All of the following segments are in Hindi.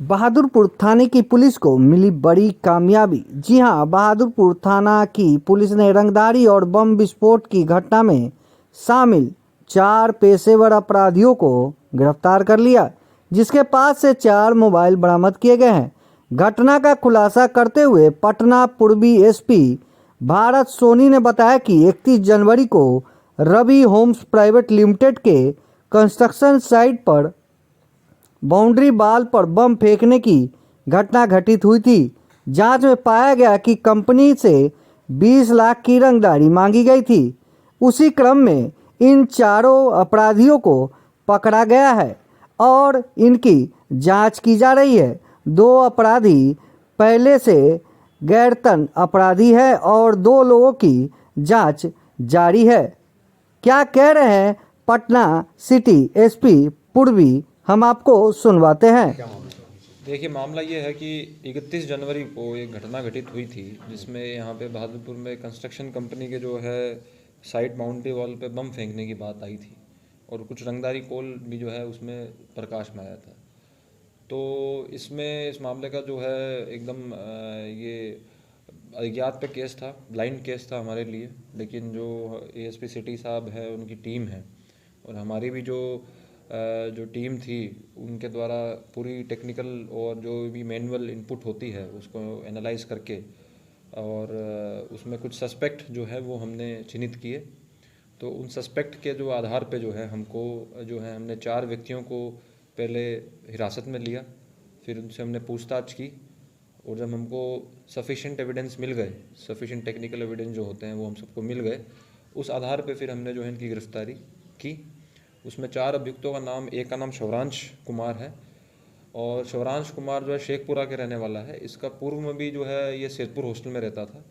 बहादुरपुर थाने की पुलिस को मिली बड़ी कामयाबी। जी हां, बहादुरपुर थाना की पुलिस ने रंगदारी और बम विस्फोट की घटना में शामिल 4 पेशेवर अपराधियों को गिरफ्तार कर लिया, जिसके पास से 4 मोबाइल बरामद किए गए हैं। घटना का खुलासा करते हुए पटना पूर्वी एसपी भारत सोनी ने बताया कि 31 जनवरी को रवि होम्स प्राइवेट लिमिटेड के कंस्ट्रक्शन साइट पर बाउंड्री वाल पर बम फेंकने की घटना घटित हुई थी। जांच में पाया गया कि कंपनी से 20 लाख की रंगदारी मांगी गई थी। उसी क्रम में इन चारों अपराधियों को पकड़ा गया है और इनकी जांच की जा रही है। 2 अपराधी पहले से गैरतन अपराधी है और 2 लोगों की जांच जारी है। क्या कह रहे हैं पटना सिटी एसपी पूर्वी, हम आपको सुनवाते हैं। देखिए, मामला ये है कि 31 जनवरी को एक घटना घटित हुई थी जिसमें यहाँ पे बहादुरपुर में कंस्ट्रक्शन कंपनी के जो है साइट बाउंड्री वॉल पे बम फेंकने की बात आई थी और कुछ रंगदारी कोल भी जो है उसमें प्रकाश में आया था। तो इसमें इस मामले का जो है एकदम ये अज्ञात पे केस था, ब्लाइंड केस था हमारे लिए, लेकिन जो एएसपी सिटी साहब है, उनकी टीम है और हमारी भी जो टीम थी उनके द्वारा पूरी टेक्निकल और जो भी मैनुअल इनपुट होती है उसको एनालाइज करके और उसमें कुछ सस्पेक्ट जो है वो हमने चिन्हित किए। तो उन सस्पेक्ट के जो आधार पे जो है हमको जो है हमने 4 व्यक्तियों को पहले हिरासत में लिया, फिर उनसे हमने पूछताछ की और जब हमको सफिशिएंट एविडेंस मिल गए, सफिशिएंट टेक्निकल एविडेंस जो होते हैं वो हम सबको मिल गए, उस आधार पे फिर हमने जो है इनकी गिरफ्तारी की। उसमें 4 अभियुक्तों का नाम, एक का नाम शिवरांश कुमार है और शिवरांश कुमार जो है शेखपुरा के रहने वाला है। इसका पूर्व में भी जो है ये सैदपुर हॉस्टल में रहता था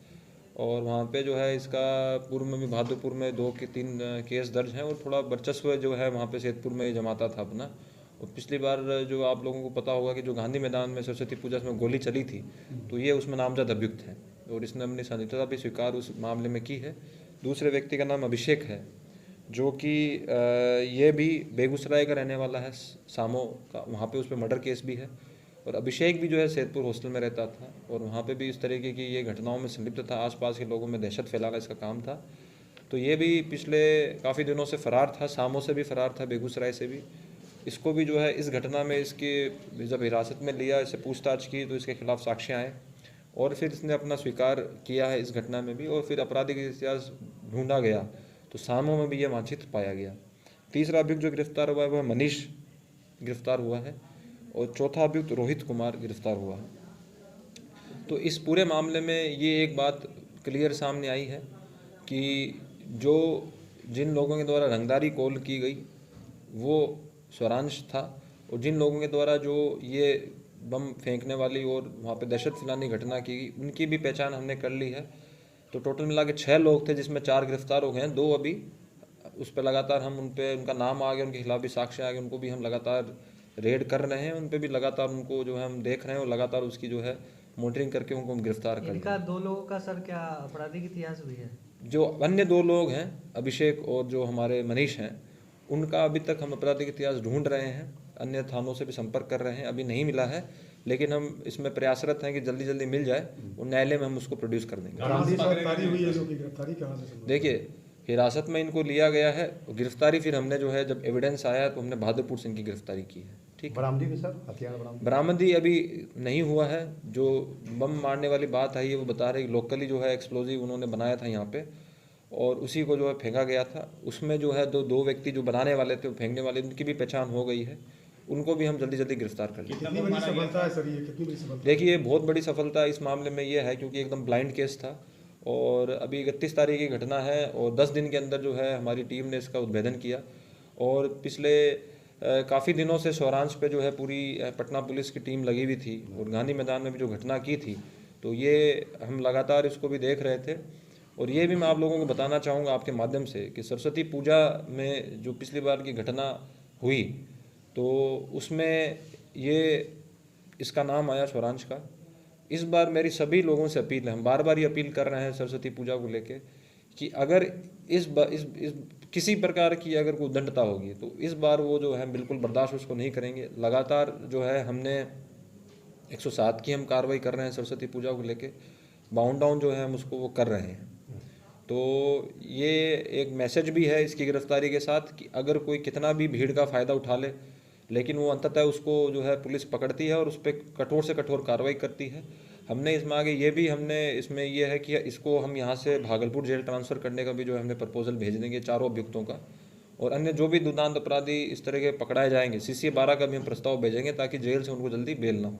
और वहाँ पे जो है इसका पूर्व में भी बहादुरपुर में 2 के 3 केस दर्ज हैं और थोड़ा वर्चस्व जो है वहाँ पे सैदपुर में जमाता था अपना। और पिछली बार जो आप लोगों को पता होगा कि जो गांधी मैदान में सरस्वती पूजा में गोली चली थी, तो ये उसमें नामजद अभियुक्त है और इसने अपनी संदिग्धता भी स्वीकार उस मामले में की है। दूसरे व्यक्ति का नाम अभिषेक है जो कि ये भी बेगूसराय का रहने वाला है, सामो का, वहाँ पे उस पर मर्डर केस भी है। और अभिषेक भी जो है सैदपुर हॉस्टल में रहता था और वहाँ पे भी इस तरीके की ये घटनाओं में संलिप्त था, आसपास के लोगों में दहशत फैलाना इसका काम था। तो ये भी पिछले काफ़ी दिनों से फ़रार था, सामो से भी फ़रार था, बेगूसराय से भी। इसको भी जो है इस घटना में इसकी जब हिरासत में लिया, इसे पूछताछ की तो इसके खिलाफ साक्ष्य आए और फिर इसने अपना स्वीकार किया है इस घटना में भी। और फिर आपराधिक इतिहास ढूंढा गया तो सामो में भी यह वांछित पाया गया। तीसरा अभियुक्त जो गिरफ्तार हुआ है वह मनीष गिरफ्तार हुआ है और चौथा अभियुक्त रोहित कुमार गिरफ्तार हुआ है। तो इस पूरे मामले में ये एक बात क्लियर सामने आई है कि जिन लोगों के द्वारा रंगदारी कॉल की गई वो स्वरांश था और जिन लोगों के द्वारा जो ये बम फेंकने वाली और वहाँ पे दहशत फैलाने की घटना की गई उनकी भी पहचान हमने कर ली है। तो टोटल मिला के 6 लोग थे जिसमें 4 गिरफ्तार हो गए हैं, 2 अभी उस पर लगातार हम उनका नाम आ गया, उनके खिलाफ भी साक्ष्य आ गए, उनको भी हम लगातार रेड कर रहे हैं, उन पर भी लगातार उनको जो है हम देख रहे हैं और लगातार उसकी जो है मॉनिटरिंग करके उनको हम गिरफ्तार कर रहे हैं। इनका 2 लोगों का सर क्या आपराधिक इतिहास भी है? जो अन्य 2 लोग हैं, अभिषेक और जो हमारे मनीष हैं, उनका अभी तक हम आपराधिक इतिहास ढूंढ रहे हैं, अन्य थानों से भी संपर्क कर रहे हैं, अभी नहीं मिला है, लेकिन हम इसमें प्रयासरत हैं कि जल्दी जल्दी मिल जाए और न्यायालय में हम उसको प्रोड्यूस कर देंगे। देखिए, हिरासत में इनको लिया गया है, गिरफ्तारी फिर हमने जो है जब एविडेंस आया तो हमने बहादुरपुर से इनकी गिरफ्तारी की है। ठीक, बरामदी में सर हथियार बरामदी अभी नहीं हुआ है। जो बम मारने वाली बात आई है वो बता रहे लोकली जो है एक्सप्लोजिव उन्होंने बनाया था यहाँ पे और उसी को जो है फेंका गया था। उसमें जो है दो व्यक्ति जो बनाने वाले थे, फेंकने वाले, उनकी भी पहचान हो गई है, उनको भी हम जल्दी जल्दी गिरफ्तार कर लेंगे। कितनी बड़ी सफलता है सर ये? कितनी बड़ी सफलता? देखिए, बहुत बड़ी सफलता इस मामले में ये है क्योंकि एकदम ब्लाइंड केस था और अभी 31 तारीख की घटना है और 10 दिन के अंदर जो है हमारी टीम ने इसका उद्भेदन किया और पिछले काफ़ी दिनों से स्वरांश पे जो है पूरी पटना पुलिस की टीम लगी हुई थी और गांधी मैदान में भी जो घटना की थी तो ये हम लगातार इसको भी देख रहे थे। और ये भी मैं आप लोगों को बताना चाहूँगा आपके माध्यम से कि सरस्वती पूजा में जो पिछली बार की घटना हुई तो उसमें ये इसका नाम आया स्वरांश का। इस बार मेरी सभी लोगों से अपील है, हम बार बार ये अपील कर रहे हैं सरस्वती पूजा को लेके कि अगर इस किसी प्रकार की अगर कोई उद्दंडता होगी तो इस बार वो जो है बिल्कुल बर्दाश्त उसको नहीं करेंगे। लगातार जो है हमने 107 की हम कार्रवाई कर रहे हैं सरस्वती पूजा को लेके। बाउंड डाउन जो है हम उसको वो कर रहे हैं। तो ये एक मैसेज भी है इसकी गिरफ्तारी के साथ कि अगर कोई कितना भी भीड़ का फ़ायदा उठा ले, लेकिन वो अंततः उसको जो है पुलिस पकड़ती है और उस पर कठोर से कठोर कार्रवाई करती है। हमने इसमें आगे ये भी हमने इसमें ये है कि इसको हम यहाँ से भागलपुर जेल ट्रांसफ़र करने का भी जो है हमने प्रपोजल भेज देंगे चारों अभियुक्तों का, और अन्य जो भी दुर्दांत अपराधी इस तरह के पकड़ाए जाएंगे CC 12 का भी हम प्रस्ताव भेजेंगे ताकि जेल से उनको जल्दी बेल ना हो।